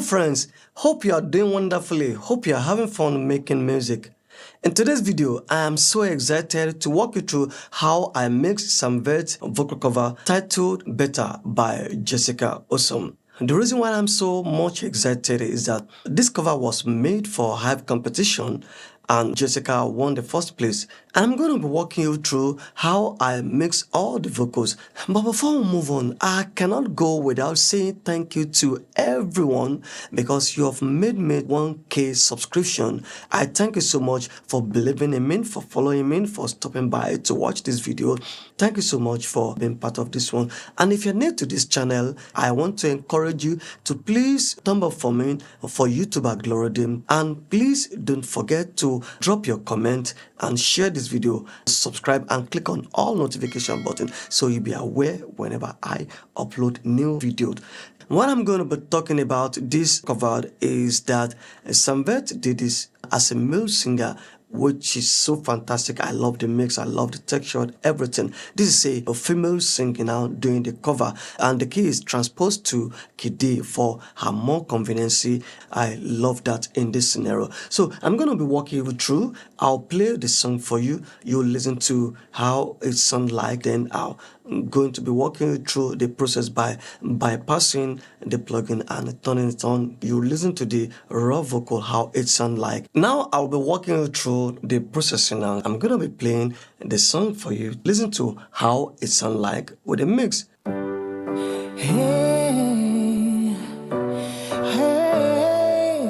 friends, hope you are doing wonderfully. Hope you are having fun making music. In today's video, I am so excited to walk you through how I mixed some Feldt vocal cover titled Better by Jessica Awesome. The reason why I'm so much excited is that this cover was made for Hive competition and Jessica won the first place. And I'm going to be walking you through how I mix all the vocals. But before we move on, I cannot go without saying thank you to everyone because you have made me 1K subscription. I thank you so much for believing in me, for following me, for stopping by to watch this video. Thank you so much for being part of this one. And if you're new to this channel, I want to encourage you to please thumb up for me for YouTube algorithm, and please don't forget to drop your comment and share this video, subscribe and click on all notification button so you'll be aware whenever I upload new videos. What I'm going to be talking about this cover is that Feldt did this as a male singer, which is so fantastic. I love the mix, I love the texture, everything. This is a female singing now doing the cover, and the key is transposed to key D for her more conveniency. I love that in this scenario. So I'm going to be walking you through. I'll play the song for you. You'll listen to how it sounds like, then I'm going to be walking you through the process by bypassing the plugin and turning it on. You listen to the raw vocal, how it sounds like. Now I'll be walking you through the processing now. I'm going to be playing the song for you. Listen to how it sounds like with the mix. Hey, hey,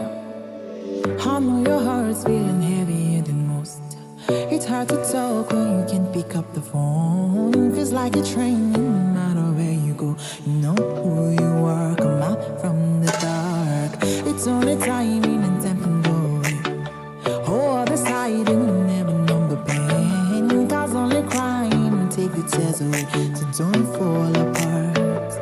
I know your heart's feeling heavier than most. It's hard to talk when you can't pick up the phone. Feels like a train, no matter where you go. You know who you are, come out from the dark. It's only timing and tempting away. Oh, other side, and you never know the pain. Cause only crying and take the tears away. So don't fall apart.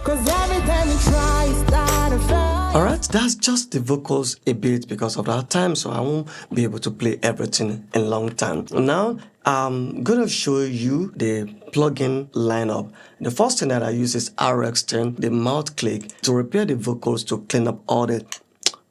Cause every time you try, you start a fight. Alright, that's just the vocals a bit because of that time, so I won't be able to play everything in long time. Now, I'm gonna show you the plugin lineup. The first thing that I use is RX10, the mouth click, to repair the vocals, to clean up all the...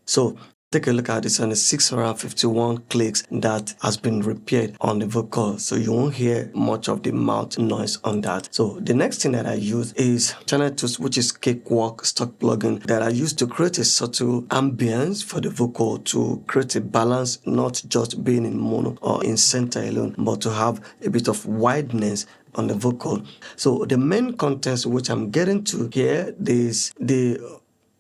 So take a look at this on the 651 clicks that has been repaired on the vocal, so you won't hear much of the mouth noise on that. So the next thing that I use is Channel 2, which is Cakewalk stock plugin that I use to create a subtle ambience for the vocal, to create a balance, not just being in mono or in center alone, but to have a bit of wideness on the vocal. So the main contents which I'm getting to here is the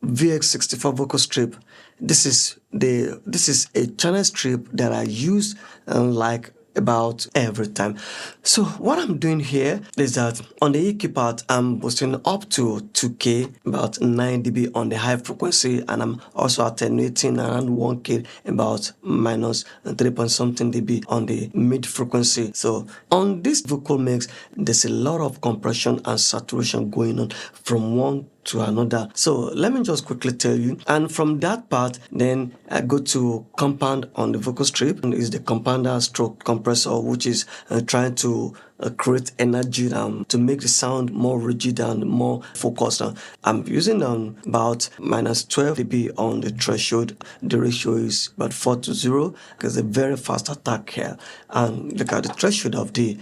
VX64 vocal strip. This is a channel strip that I use like about every time. So what I'm doing here is that on the EQ part, I'm boosting up to 2K, about 9 dB on the high frequency, and I'm also attenuating around 1K, about minus 3 point something dB on the mid frequency. So on this vocal mix, there's a lot of compression and saturation going on from one to another. So let me just quickly tell you. And from that part, then I go to compound on the vocal strip, and is the compounder stroke compressor, which is trying to create energy to make the sound more rigid and more focused. I'm using about minus 12 dB on the threshold. The ratio is about 4:0 because a very fast attack here. And look at the threshold of the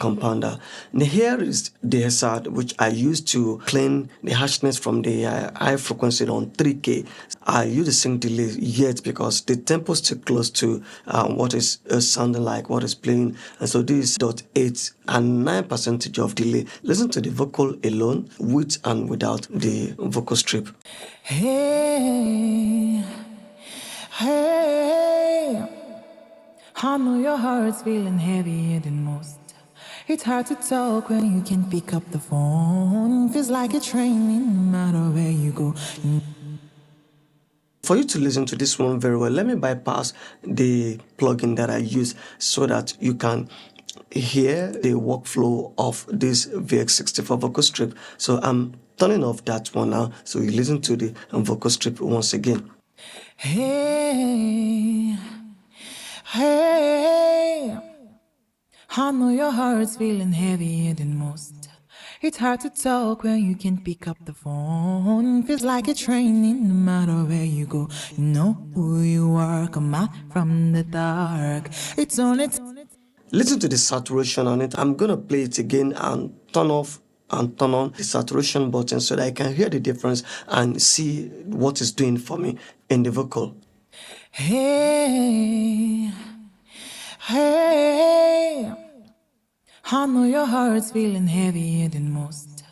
compounder. And here is the SR, which I use to clean the harshness from the high frequency on 3K. I use the sync delay yet because the tempo is too close to what is sounding like, what is playing. And so this is 0.8 and 9% of delay. Listen to the vocal alone, with and without the vocal strip. Hey, hey, I know your heart's feeling heavier than most. It's hard to talk when you can't pick up the phone. Feels like a train, no matter where you go. For you to listen to this one very well, let me bypass the plugin that I use so that you can hear the workflow of this VX64 vocal strip. So I'm turning off that one now, so you listen to the vocal strip once again. Hey, hey, I know your heart's feeling heavier than most. It's hard to talk when you can't pick up the phone. Feels like you're training no matter where you go. You know who you are, come out from the dark. It's only Listen to the saturation on it. I'm gonna play it again and turn off and turn on the saturation button so that I can hear the difference and see what it's doing for me in the vocal. Hey, hey, I know your heart's feeling heavier than most.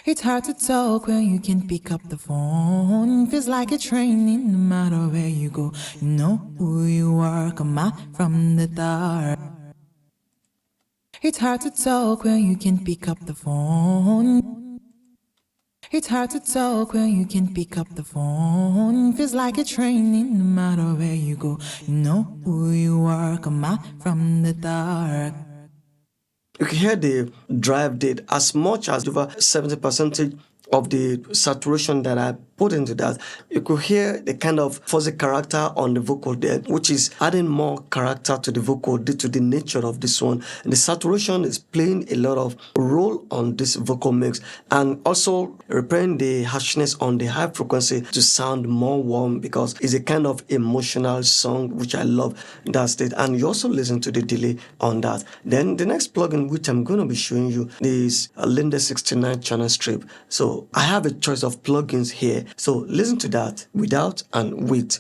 It's hard to talk when you can't pick up the phone. Feels like you're training no matter where you go. You know who you are, come out from the dark. It's hard to talk when you can't pick up the phone. It's hard to talk when you can't pick up the phone. Feels like you're training no matter where you go. You know who you are, come out from the dark. You can hear the drive date as much as over 70% of the saturation that I put into that. You could hear the kind of fuzzy character on the vocal there, which is adding more character to the vocal due to the nature of this one. And the saturation is playing a lot of role on this vocal mix and also repairing the harshness on the high frequency to sound more warm because it's a kind of emotional song which I love. That's it. And you also listen to the delay on that. Then the next plugin which I'm going to be showing you is a Lindell 69 channel strip. So I have a choice of plugins here. So listen to that without and with.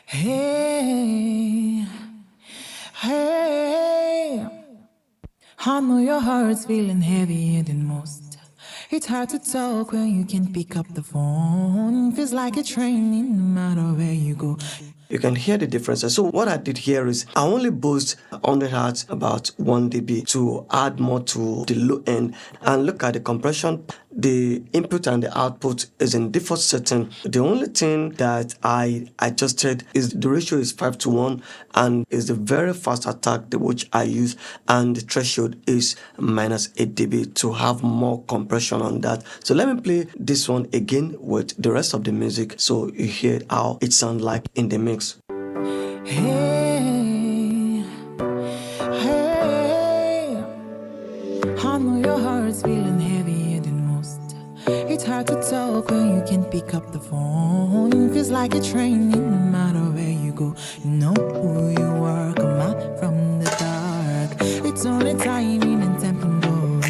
Hey, hey, I know your heart's feeling heavier than most. It's hard to talk when you can't pick up the phone. Feels like you're training no matter where you go. You can hear the differences. So what I did here is I only boost 100 Hz about 1 dB to add more to the low end. And look at the compression. The input and the output is in default setting. The only thing that I adjusted is the ratio is 5:1 and is the very fast attack which I use, and the threshold is -8 dB to have more compression on that. So let me play this one again with the rest of the music so you hear how it sounds like in the mix. Hey, hey, I know your heart's feeling heavier than most. It's hard to talk when you can't pick up the phone. Feels like you're training no matter where you go. You know who you are, come out from the dark. It's only timing and tempo.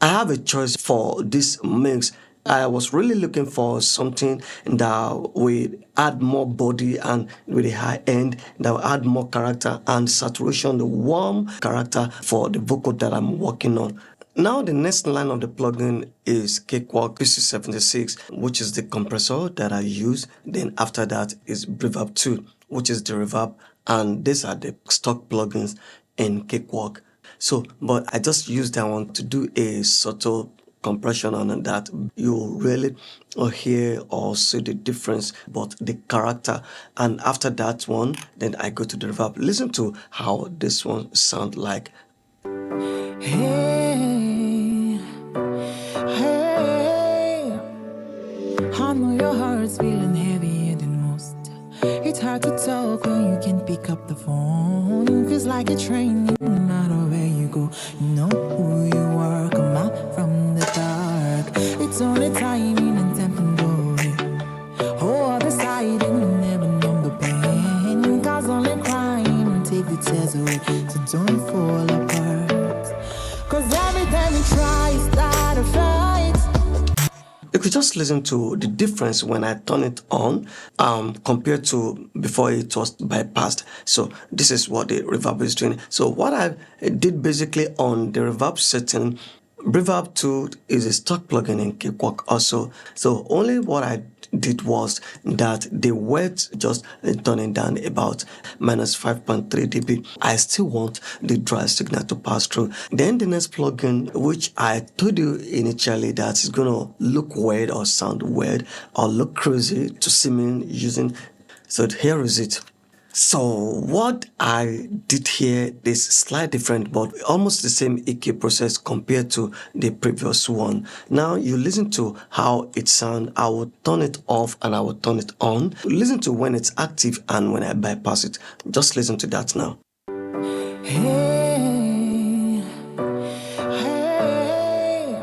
I have a choice for this mix. I was really looking for something that would add more body and with a high end, that will add more character and saturation, the warm character for the vocal that I'm working on. Now the next line of the plugin is Cakewalk PC76, which is the compressor that I use. Then after that is Reverb 2, which is the reverb, and these are the stock plugins in Cakewalk. So, but I just use that one to do a subtle compression on that. You really hear or see the difference, but the character. And after that one, then I go to the reverb. Listen to how this one sound like. Hey, hey, I know your heart's feeling heavier than most. It's hard to talk when you can't pick up the phone. Feels like you're training no matter where you go. You know who you are, come out from the dark. It's only timing and tempo. Oh, other side and you never know the pain. Cause only crying will take the tears away. So don't fall apart. Cause every time you try, you start a fight. You could just listen to the difference when I turn it on compared to before it was bypassed. So this is what the reverb is doing. So what I did basically on the reverb setting, Reverb 2 is a stock plugin in Cakewalk also. So only what I did was that the words just turning down about -5.3 dB. I still want the dry signal to pass through. Then the next plugin, which I told you initially that is going to look weird or sound weird or look crazy to see me using. So here is it. So what I did here is slightly different, but almost the same EQ process compared to the previous one. Now you listen to how it sounds. I will turn it off and I will turn it on. Listen to when it's active and when I bypass it. Just listen to that now. Hey, hey,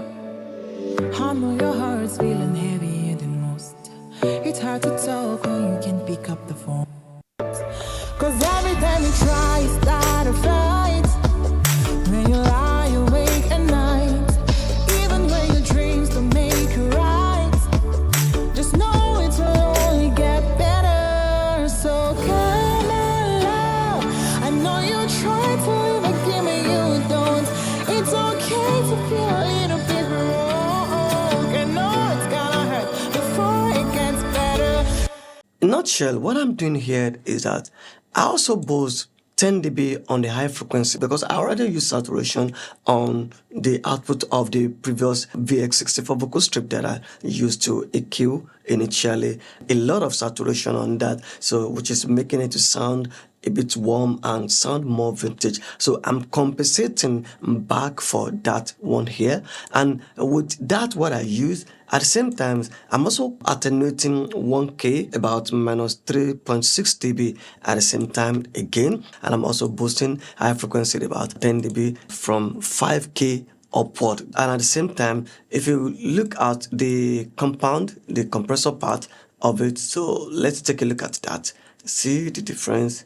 nutshell, what I'm doing here is that I also boost 10 dB on the high frequency because I already use saturation on the output of the previous VX64 vocal strip that I used to EQ initially. A lot of saturation on that, so which is making it to sound a bit warm and sound more vintage. So I'm compensating back for that one here, and with that what I use at the same time, I'm also attenuating 1K about minus 3.6 dB at the same time again, and I'm also boosting high frequency about 10 dB from 5K upward. And at the same time, if you look at the compound, the compressor part of it, so let's take a look at that. See the difference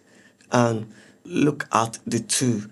and look at the two.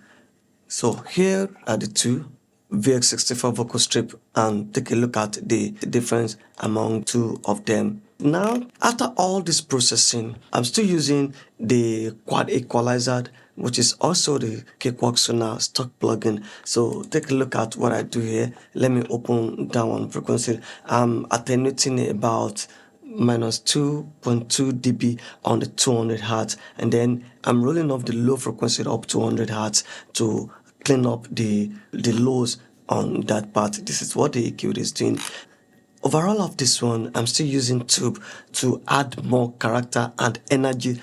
So here are the two VX64 vocal strip, and take a look at the difference among two of them. Now, after all this processing, I'm still using the quad equalizer, which is also the Cakewalk Sonar stock plugin. So take a look at what I do here. Let me open that one frequency. I'm attenuating about minus 2.2 dB on the 200 hertz, and then I'm rolling off the low frequency up to 100 hertz to clean up the lows on that part. This is what the EQ is doing. Overall of this one, I'm still using tube to add more character and energy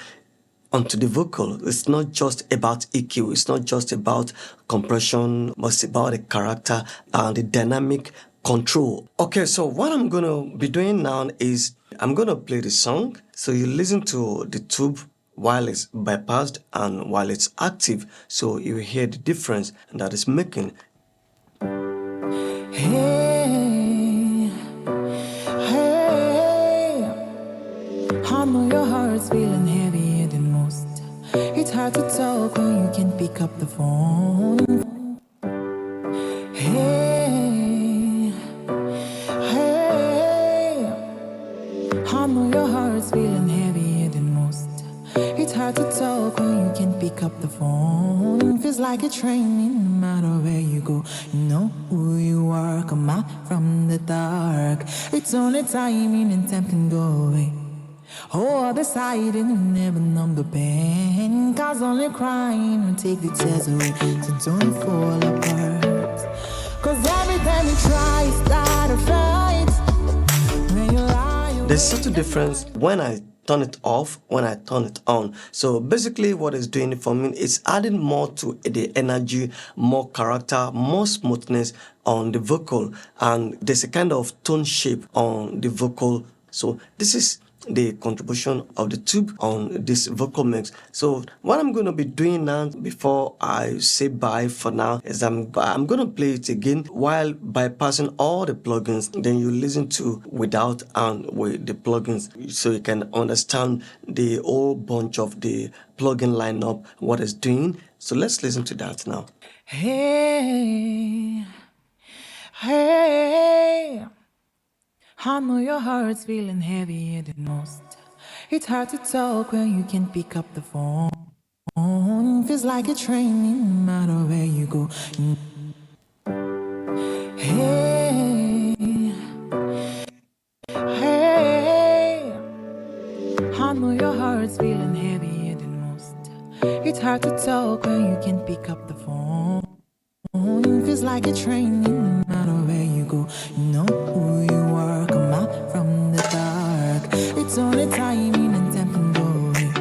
onto the vocal. It's not just about EQ, it's not just about compression, but it's about the character and the dynamic control. Okay, so what I'm gonna be doing now is I'm gonna play the song, so you listen to the tube while it's bypassed and while it's active, so you hear the difference that it's making. Hey, hey, I know your heart's feeling heavier than most. It's hard to talk when you can't pick up the phone. Hey, hey, I know your heart's feeling heavier than most. It's hard to talk when you can't pick up the phone. Feels like a train no matter where you go. You know who you are, come out from the dark. It's only timing and time can go away. Oh, other side and you never numb the pain. Cause only crying will take the tears away. So don't fall apart. Cause every time you try, you start a fight. When you lie, There's such a difference when I turn it off, when I turn it on. So basically what it's doing for me is adding more to the energy, more character, more smoothness on the vocal, and there's a kind of tone shape on the vocal. So this is the contribution of the tube on this vocal mix. So what I'm going to be doing now before I say bye for now is I'm going to play it again while bypassing all the plugins. Then you listen to without and with the plugins, so you can understand the whole bunch of the plugin lineup, what it's doing. So let's listen to that now. hey, hey, I know your heart's feeling heavier than most. It's hard to talk when you can't pick up the phone. Feels like a train no matter where you go. Hey, hey, I know your heart's feeling heavier than most. It's hard to talk when you can't pick up the phone. Feels like a train no matter where you go. You know who you are, come out from the dark. It's only timing and time can go away.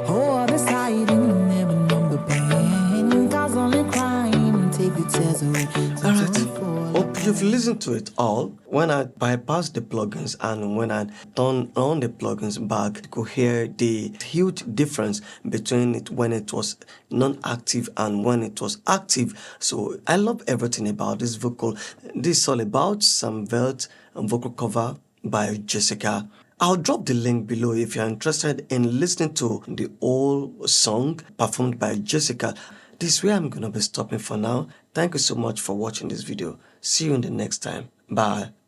Oh, other side and you never know the pain. Cause only crying will take the tears away. So Alright, don't fall hope you've listened to it all. When I bypass the plugins and when I turn on the plugins back, you could hear the huge difference between it when it was non-active and when it was active. So I love everything about this vocal. This is all about some Feldt vocal cover by Jessica. I'll drop the link below if you're interested in listening to the whole song performed by Jessica. This is where I'm gonna be stopping for now. Thank you so much for watching this video. See you in the next time. Bye.